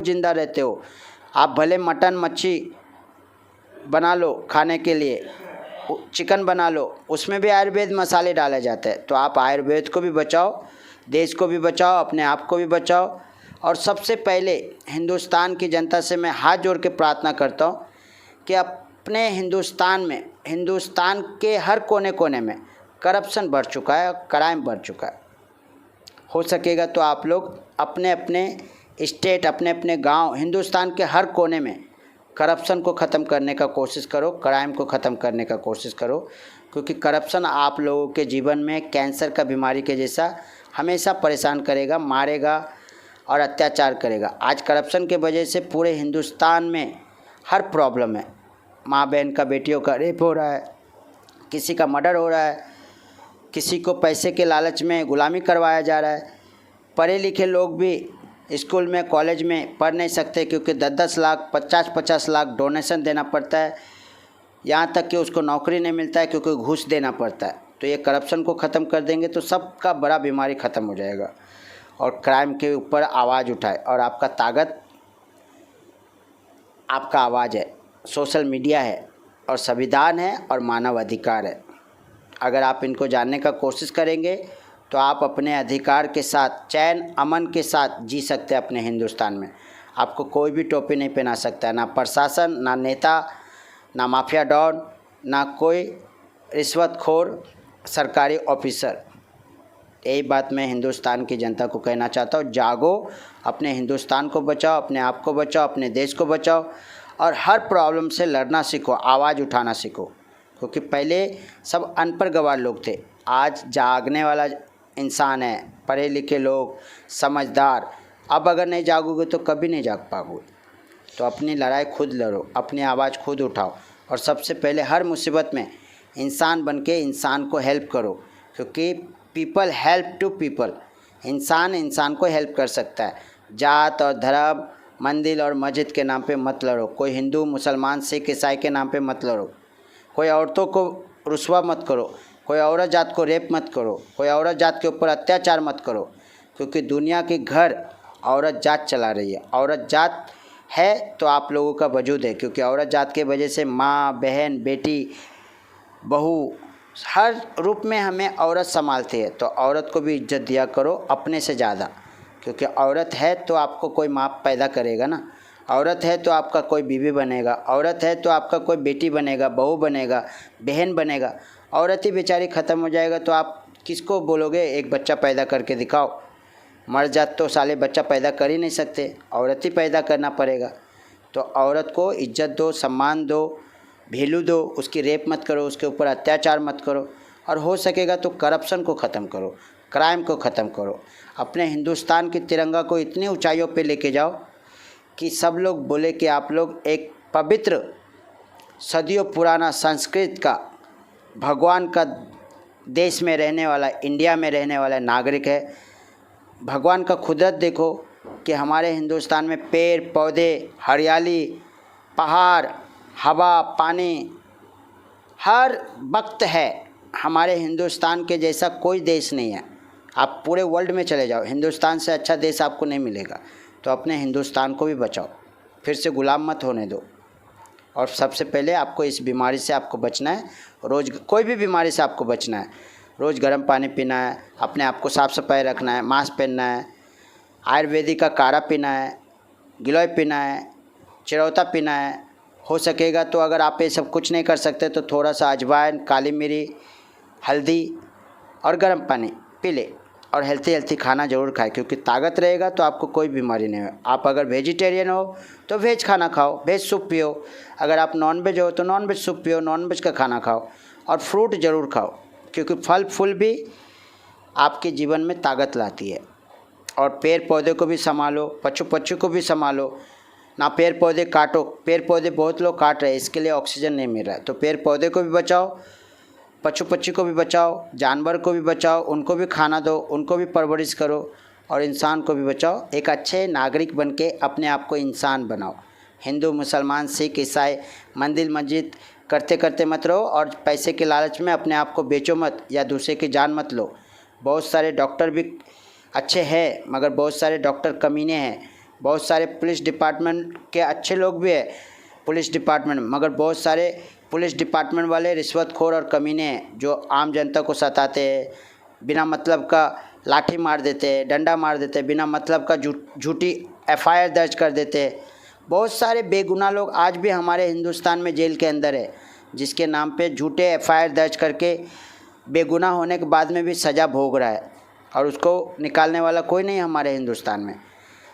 जिंदा रहते हो। आप भले मटन मच्छी बना लो खाने के लिए, चिकन बना लो, उसमें भी आयुर्वेद मसाले डाले जाते हैं। तो आप आयुर्वेद को भी बचाओ, देश को भी बचाओ, अपने आप को भी बचाओ। और सबसे पहले हिंदुस्तान की जनता से मैं हाथ जोड़ के प्रार्थना करता हूँ कि अपने हिंदुस्तान में, हिंदुस्तान के हर कोने कोने में करप्शन बढ़ चुका है, क्राइम बढ़ चुका है। हो सकेगा तो आप लोग अपने अपने स्टेट, अपने अपने गांव, हिंदुस्तान के हर कोने में करप्शन को ख़त्म करने का कोशिश करो, क्राइम को ख़त्म करने का कोशिश करो। क्योंकि करप्शन आप लोगों के जीवन में कैंसर का बीमारी के जैसा हमेशा परेशान करेगा, मारेगा और अत्याचार करेगा। आज करप्शन के वजह से पूरे हिंदुस्तान में हर प्रॉब्लम है। माँ बहन का बेटियों का रेप हो रहा है, किसी का मर्डर हो रहा है, किसी को पैसे के लालच में गुलामी करवाया जा रहा है। पढ़े लिखे लोग भी स्कूल में, कॉलेज में पढ़ नहीं सकते क्योंकि 10-10 लाख, 50-50 लाख डोनेशन देना पड़ता है। यहाँ तक कि उसको नौकरी नहीं मिलता है क्योंकि घूस देना पड़ता है। तो ये करप्शन को ख़त्म कर देंगे तो सबका बड़ा बीमारी ख़त्म हो जाएगा। और क्राइम के ऊपर आवाज़ उठाए। और आपका ताकत आपका आवाज़ है, सोशल मीडिया है और संविधान है और मानव अधिकार है। अगर आप इनको जानने का कोशिश करेंगे तो आप अपने अधिकार के साथ, चैन अमन के साथ जी सकते हैं अपने हिंदुस्तान में। आपको कोई भी टोपी नहीं पहना सकता है, ना प्रशासन, ना नेता, ना माफिया डॉन, ना कोई रिश्वतखोर सरकारी ऑफिसर। यही बात मैं हिंदुस्तान की जनता को कहना चाहता हूँ। जागो, अपने हिंदुस्तान को बचाओ, अपने आप को बचाओ, अपने देश को बचाओ और हर प्रॉब्लम से लड़ना सीखो, आवाज़ उठाना सीखो। क्योंकि पहले सब अनपढ़ गवार लोग थे, आज जागने वाला इंसान है, पढ़े लिखे लोग, समझदार। अब अगर नहीं जागोगे तो कभी नहीं जाग पाओगे। तो अपनी लड़ाई खुद लड़ो, अपनी आवाज़ खुद उठाओ और सबसे पहले हर मुसीबत में इंसान बन के इंसान को हेल्प करो। क्योंकि पीपल हेल्प टू पीपल, इंसान इंसान को हेल्प कर सकता है। जात और धर्म, मंदिर और मस्जिद के नाम पे मत लड़ो। कोई हिंदू, मुसलमान, सिख, ईसाई के नाम पे मत लड़ो। कोई औरतों को रुस्वा मत करो, कोई औरत जात को रेप मत करो, कोई औरत जात के ऊपर अत्याचार मत करो। क्योंकि दुनिया के घर औरत जात चला रही है। औरत जात है तो आप लोगों का वजूद है। क्योंकि औरत जात के वजह से माँ, बहन, बेटी, बहू, हर रूप में हमें औरत संभालती है। तो औरत को भी इज्जत दिया करो अपने से ज़्यादा। क्योंकि औरत है तो आपको कोई माँ पैदा करेगा ना, औरत है तो आपका कोई बीवी बनेगा, औरत है तो आपका कोई बेटी बनेगा, बहू बनेगा, बहन बनेगा। औरत ही बेचारी ख़त्म हो जाएगा तो आप किसको बोलोगे एक बच्चा पैदा करके दिखाओ। मर्द जात तो साले बच्चा पैदा कर ही नहीं सकते, औरत ही पैदा करना पड़ेगा। तो औरत को इज्जत दो, सम्मान दो, वैल्यू दो, उसकी रेप मत करो, उसके ऊपर अत्याचार मत करो। और हो सकेगा तो करप्शन को ख़त्म करो, क्राइम को ख़त्म करो। अपने हिंदुस्तान के तिरंगा को इतनी ऊंचाइयों पे लेके जाओ कि सब लोग बोले कि आप लोग एक पवित्र, सदियों पुराना संस्कृत का, भगवान का देश में रहने वाला, इंडिया में रहने वाला नागरिक है। भगवान का कुदरत देखो कि हमारे हिंदुस्तान में पेड़ पौधे, हरियाली, पहाड़, हवा, पानी हर वक्त है। हमारे हिंदुस्तान के जैसा कोई देश नहीं है। आप पूरे वर्ल्ड में चले जाओ, हिंदुस्तान से अच्छा देश आपको नहीं मिलेगा। तो अपने हिंदुस्तान को भी बचाओ, फिर से गुलाम मत होने दो। और सबसे पहले आपको इस बीमारी से आपको बचना है। रोज़ कोई भी बीमारी से आपको बचना है। रोज़ गर्म पानी पीना है, अपने आप को साफ़ सफाई रखना है, मास्क पहनना है, आयुर्वेदिक का काढ़ा पीना है, गिलोय पीना है, चिरौता पीना है। हो सकेगा तो अगर आप ये सब कुछ नहीं कर सकते तो थोड़ा सा अजवाइन, काली मिरी, हल्दी और गर्म पानी पी ले। और हेल्थी खाना ज़रूर खाएं। क्योंकि ताकत रहेगा तो आपको कोई बीमारी नहीं है। आप अगर वेजिटेरियन हो तो वेज खाना खाओ, वेज सूप पियो। अगर आप नॉन वेज हो तो नॉन वेज सूप पियो, नॉन वेज का खाना खाओ। और फ्रूट ज़रूर खाओ क्योंकि फल फूल भी आपके जीवन में ताकत लाती है। और पेड़ पौधे को भी संभालो, पशु पक्षी को भी संभालो ना। पेड़ पौधे काटो, पेड़ पौधे बहुत लोग काट रहे हैं, इसके लिए ऑक्सीजन नहीं मिल रहा है। तो पेड़ पौधे को भी बचाओ, पशु पक्षी को भी बचाओ, जानवर को भी बचाओ, उनको भी खाना दो, उनको भी परवरिश करो और इंसान को भी बचाओ। एक अच्छे नागरिक बन के अपने आप को इंसान बनाओ। हिंदू, मुसलमान, सिख, ईसाई, मंदिर मस्जिद करते करते मत रहो और पैसे के लालच में अपने आप को बेचो मत या दूसरे की जान मत लो। बहुत सारे डॉक्टर भी अच्छे हैं मगर बहुत सारे डॉक्टर कमीने हैं। बहुत सारे पुलिस डिपार्टमेंट के अच्छे लोग भी हैं पुलिस डिपार्टमेंट में, मगर बहुत सारे पुलिस डिपार्टमेंट वाले रिश्वतखोर और कमीने हैं जो आम जनता को सताते हैं, बिना मतलब का लाठी मार देते हैं, डंडा मार देते हैं, बिना मतलब का झूठी एफआईआर दर्ज कर देते हैं। बहुत सारे बेगुनाह लोग आज भी हमारे हिंदुस्तान में जेल के अंदर है, जिसके नाम पे झूठे एफआईआर दर्ज करके बेगुनाह होने के बाद में भी सज़ा भोग रहा है और उसको निकालने वाला कोई नहीं हमारे हिंदुस्तान में।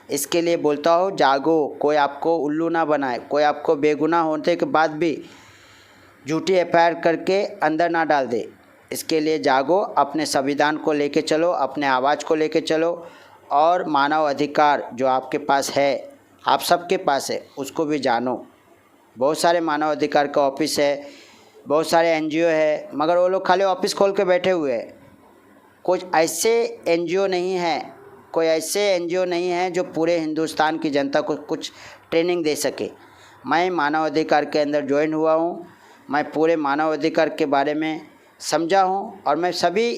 इसके लिए बोलता हूँ, जागो, कोई आपको उल्लू ना बनाए, कोई आपको बेगुनाह होने के बाद भी झूठी एफआईआर करके अंदर ना डाल दे। इसके लिए जागो, अपने संविधान को लेके चलो, अपने आवाज़ को लेके चलो और मानव अधिकार जो आपके पास है, आप सबके पास है, उसको भी जानो। बहुत सारे मानव अधिकार का ऑफिस है, बहुत सारे एनजीओ है, मगर वो लोग खाली ऑफिस खोल के बैठे हुए हैं। कुछ ऐसे एनजीओ नहीं है, कोई ऐसे एनजीओ नहीं है जो पूरे हिंदुस्तान की जनता को कुछ ट्रेनिंग दे सके। मैं मानव अधिकार के अंदर ज्वाइन हुआ हूँ, मैं पूरे मानव अधिकार के बारे में समझा हूँ और मैं सभी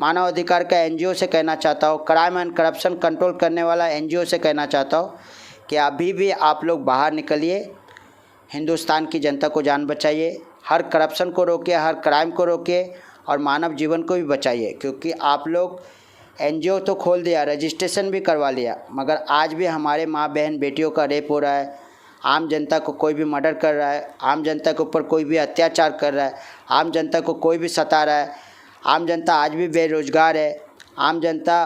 मानव अधिकार का एनजीओ से कहना चाहता हूँ, क्राइम एंड करप्शन कंट्रोल करने वाला एनजीओ से कहना चाहता हूँ कि अभी भी आप लोग बाहर निकलिए, हिंदुस्तान की जनता को जान बचाइए, हर करप्शन को रोकिए, हर क्राइम को रोकिए और मानव जीवन को भी बचाइए। क्योंकि आप लोग एनजीओ तो खोल दिया, रजिस्ट्रेशन भी करवा लिया, मगर आज भी हमारे माँ बहन बेटियों का रेप हो रहा है, आम जनता को कोई भी मर्डर कर रहा है, आम जनता के ऊपर कोई भी अत्याचार कर रहा है, आम जनता को कोई भी सता रहा है, आम जनता आज भी बेरोज़गार है, आम जनता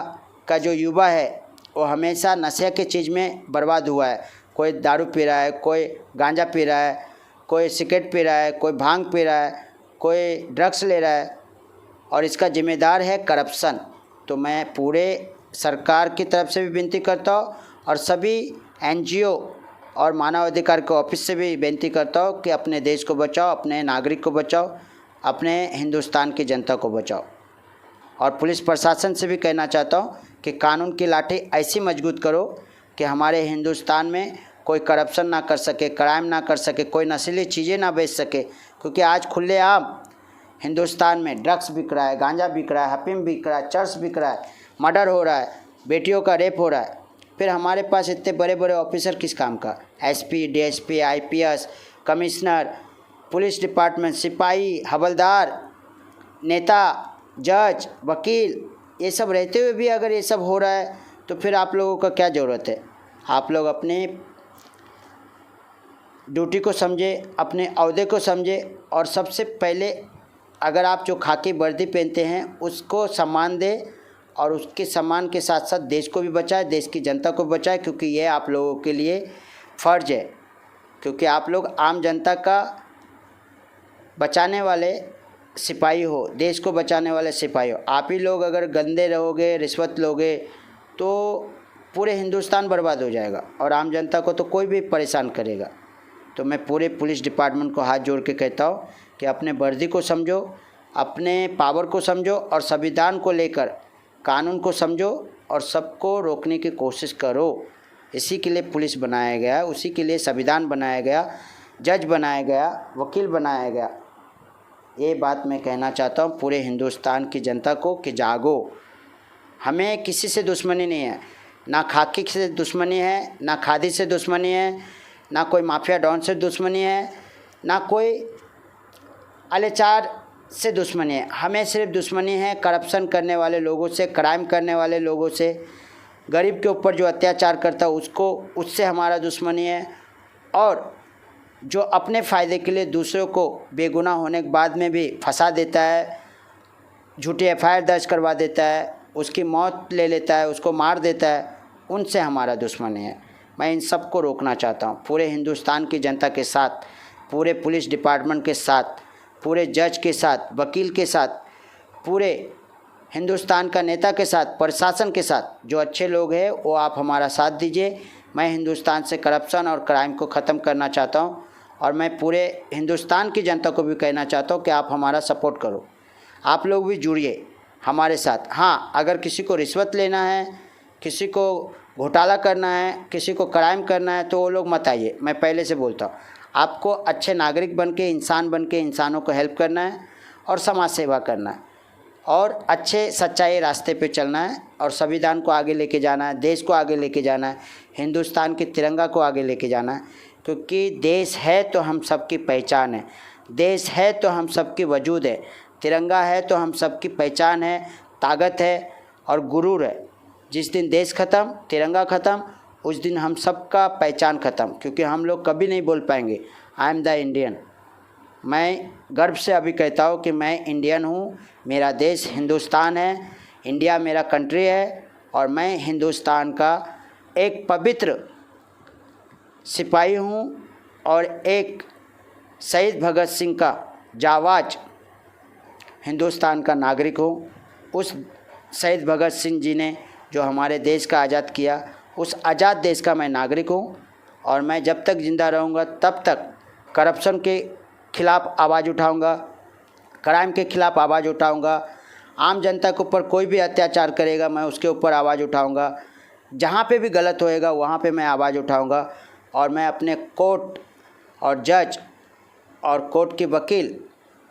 का जो युवा है वो हमेशा नशे की चीज़ में बर्बाद हुआ है। कोई दारू पी रहा है, कोई गांजा पी रहा है, कोई सिगरेट पी रहा है, कोई भांग पी रहा है, कोई ड्रग्स ले रहा है और इसका जिम्मेदार है करप्शन। तो मैं पूरे सरकार की तरफ से भी विनती करता हूँ और सभी एनजीओ और मानव अधिकार के ऑफिस से भी विनती करता हूँ कि अपने देश को बचाओ, अपने नागरिक को बचाओ, अपने हिंदुस्तान की जनता को बचाओ। और पुलिस प्रशासन से भी कहना चाहता हूँ कि कानून की लाठी ऐसी मजबूत करो कि हमारे हिंदुस्तान में कोई करप्शन ना कर सके, क्राइम ना कर सके, कोई नशीली चीज़ें ना बेच सके। क्योंकि आज खुलेआम हिंदुस्तान में ड्रग्स बिक रहा है, गांजा बिक रहा है, हफीम बिक रहा है, चर्स बिक रहा है, मर्डर हो रहा है, बेटियों का रेप हो रहा है। फिर हमारे पास इतने बड़े बड़े ऑफिसर किस काम का? SP, DSP, IPS, commissioner, police department, सिपाही, हवलदार, नेता, जज, वकील, ये सब रहते हुए भी अगर ये सब हो रहा है तो फिर आप लोगों का क्या ज़रूरत है? आप लोग अपने ड्यूटी को समझे, अपने अहदे को समझे और सबसे पहले अगर आप जो खाकी वर्दी पहनते हैं उसको सम्मान दें और उसके सम्मान के साथ साथ देश को भी बचाए, देश की जनता को बचाए। क्योंकि ये आप लोगों के लिए फ़र्ज़ है, क्योंकि आप लोग आम जनता का बचाने वाले सिपाही हो, देश को बचाने वाले सिपाही हो। आप ही लोग अगर गंदे रहोगे, रिश्वत लोगे तो पूरे हिंदुस्तान बर्बाद हो जाएगा और आम जनता को तो कोई भी परेशान करेगा। तो मैं पूरे पुलिस डिपार्टमेंट को हाथ जोड़ के कहता हूँ कि अपने वर्दी को समझो, अपने पावर को समझो और संविधान को लेकर कानून को समझो और सबको रोकने की कोशिश करो। इसी के लिए पुलिस बनाया गया, उसी के लिए संविधान बनाया गया, जज बनाया गया, वकील बनाया गया। ये बात मैं कहना चाहता हूँ पूरे हिंदुस्तान की जनता को कि जागो। हमें किसी से दुश्मनी नहीं है, ना खाकी से दुश्मनी है, ना खादी से दुश्मनी है, ना कोई माफिया डॉन से दुश्मनी है, ना कोई अत्याचार से दुश्मनी है। हमें सिर्फ दुश्मनी है करप्शन करने वाले लोगों से, क्राइम करने वाले लोगों से, गरीब के ऊपर जो अत्याचार करता है उससे हमारा दुश्मनी है। और जो अपने फ़ायदे के लिए दूसरों को बेगुनाह होने के बाद में भी फंसा देता है, झूठी एफआईआर दर्ज करवा देता है, उसकी मौत ले लेता है, उसको मार देता है, उनसे हमारा दुश्मनी है। मैं इन सब को रोकना चाहता हूँ पूरे हिंदुस्तान की जनता के साथ, पूरे पुलिस डिपार्टमेंट के साथ, पूरे जज के साथ, वकील के साथ, पूरे हिंदुस्तान का नेता के साथ, प्रशासन के साथ। जो अच्छे लोग हैं वो आप हमारा साथ दीजिए। मैं हिंदुस्तान से करप्शन और क्राइम को ख़त्म करना चाहता हूँ और मैं पूरे हिंदुस्तान की जनता को भी कहना चाहता हूँ कि आप हमारा सपोर्ट करो, आप लोग भी जुड़िए हमारे साथ। हाँ, अगर किसी को रिश्वत लेना है, किसी को घोटाला करना है, किसी को क्राइम करना है तो वो लोग मत आइए। मैं पहले से बोलता हूँ, आपको अच्छे नागरिक बन के, इंसान बन के इंसानों को हेल्प करना है और समाज सेवा करना है। और अच्छे सच्चाई रास्ते पे चलना है और संविधान को आगे लेके जाना है, देश को आगे लेके जाना है, हिंदुस्तान के तिरंगा को आगे लेके जाना है। क्योंकि देश है तो हम सबकी पहचान है, देश है तो हम सबकी वजूद है, तिरंगा है तो हम सबकी पहचान है, ताकत है और गुरूर है। जिस दिन देश ख़त्म, तिरंगा ख़त्म, उस दिन हम सबका पहचान ख़त्म। क्योंकि हम लोग कभी नहीं बोल पाएंगे आई एम द इंडियन। मैं गर्व से अभी कहता हूँ कि मैं इंडियन हूँ, मेरा देश हिंदुस्तान है, इंडिया मेरा कंट्री है और मैं हिंदुस्तान का एक पवित्र सिपाही हूँ और एक शहीद भगत सिंह का जाबाज हिंदुस्तान का नागरिक हूँ। उस शहीद भगत सिंह जी ने जो हमारे देश का आज़ाद किया, उस आज़ाद देश का मैं नागरिक हूँ और मैं जब तक ज़िंदा रहूँगा तब तक करप्शन के खिलाफ़ आवाज़ उठाऊँगा, क्राइम के खिलाफ़ आवाज़ उठाऊँगा, आम जनता के ऊपर कोई भी अत्याचार करेगा मैं उसके ऊपर आवाज़ उठाऊँगा, जहाँ पे भी गलत होएगा वहाँ पे मैं आवाज़ उठाऊँगा। और मैं अपने कोर्ट और जज और कोर्ट के वकील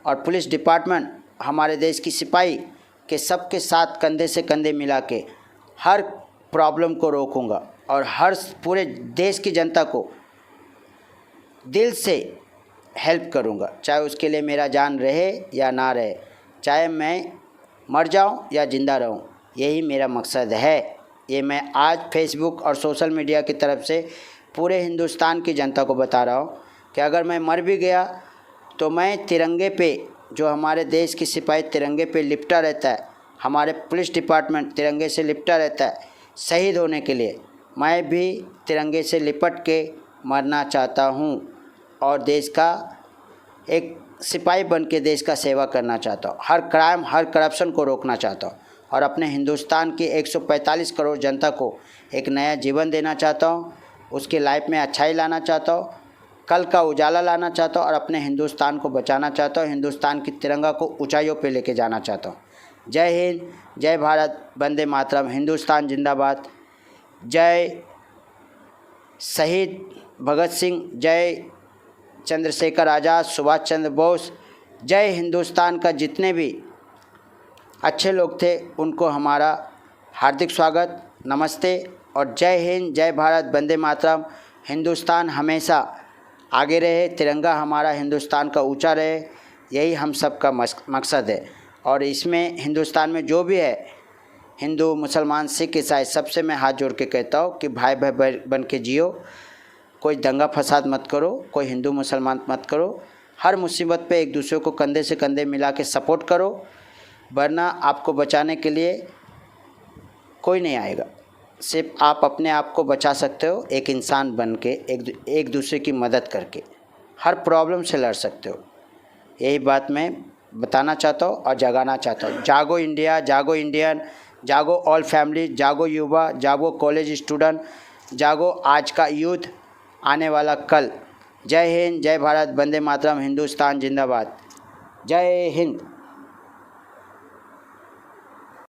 और पुलिस डिपार्टमेंट, हमारे देश की सिपाही के सबके साथ कंधे से कंधे मिला के हर प्रॉब्लम को रोकूंगा और हर पूरे देश की जनता को दिल से हेल्प करूंगा, चाहे उसके लिए मेरा जान रहे या ना रहे, चाहे मैं मर जाऊं या ज़िंदा रहूं, यही मेरा मकसद है। ये मैं आज फेसबुक और सोशल मीडिया की तरफ से पूरे हिंदुस्तान की जनता को बता रहा हूँ कि अगर मैं मर भी गया तो मैं तिरंगे पे, जो हमारे देश की सिपाही तिरंगे पे लिपटा रहता है, हमारे पुलिस डिपार्टमेंट तिरंगे से लिपटा रहता है शहीद होने के लिए, मैं भी तिरंगे से लिपट के मरना चाहता हूँ और देश का एक सिपाही बन के देश का सेवा करना चाहता हूँ। हर क्राइम, हर करप्शन को रोकना चाहता हूँ और अपने हिंदुस्तान की 145 करोड़ जनता को एक नया जीवन देना चाहता हूँ, उसके लाइफ में अच्छाई लाना चाहता हूँ, कल का उजाला लाना चाहता हूँ और अपने हिंदुस्तान को बचाना चाहता हूँ, हिंदुस्तान की तिरंगा को ऊंचाइयों पे लेके जाना चाहता हूँ। जय हिंद, जय भारत, वंदे मातरम, हिंदुस्तान जिंदाबाद। जय शहीद भगत सिंह, जय चंद्रशेखर आज़ाद, सुभाष चंद्र बोस, जय हिंदुस्तान का जितने भी अच्छे लोग थे उनको हमारा हार्दिक स्वागत, नमस्ते और जय हिंद, जय भारत, वंदे मातरम। हिंदुस्तान हमेशा आगे रहे, तिरंगा हमारा हिंदुस्तान का ऊंचा रहे, यही हम सब का मकसद है। और इसमें हिंदुस्तान में जो भी है, हिंदू, मुसलमान, सिख, ईसाई, सबसे मैं हाथ जोड़ के कहता हूँ कि भाई भाई बन के जियो, कोई दंगा फसाद मत करो, कोई हिंदू मुसलमान मत करो, हर मुसीबत पे एक दूसरे को कंधे से कंधे मिला के सपोर्ट करो, वरना आपको बचाने के लिए कोई नहीं आएगा। सिर्फ आप अपने आप को बचा सकते हो एक इंसान बन के, एक दूसरे की मदद करके, हर प्रॉब्लम से लड़ सकते हो। यही बात मैं बताना चाहता हूँ और जगाना चाहता हूँ। जागो इंडिया, जागो इंडियन, जागो ऑल फैमिली, जागो युवा, जागो कॉलेज स्टूडेंट, जागो आज का यूथ, आने वाला कल। जय हिंद, जय भारत, वंदे मातरम, हिंदुस्तान जिंदाबाद। जय हिंद।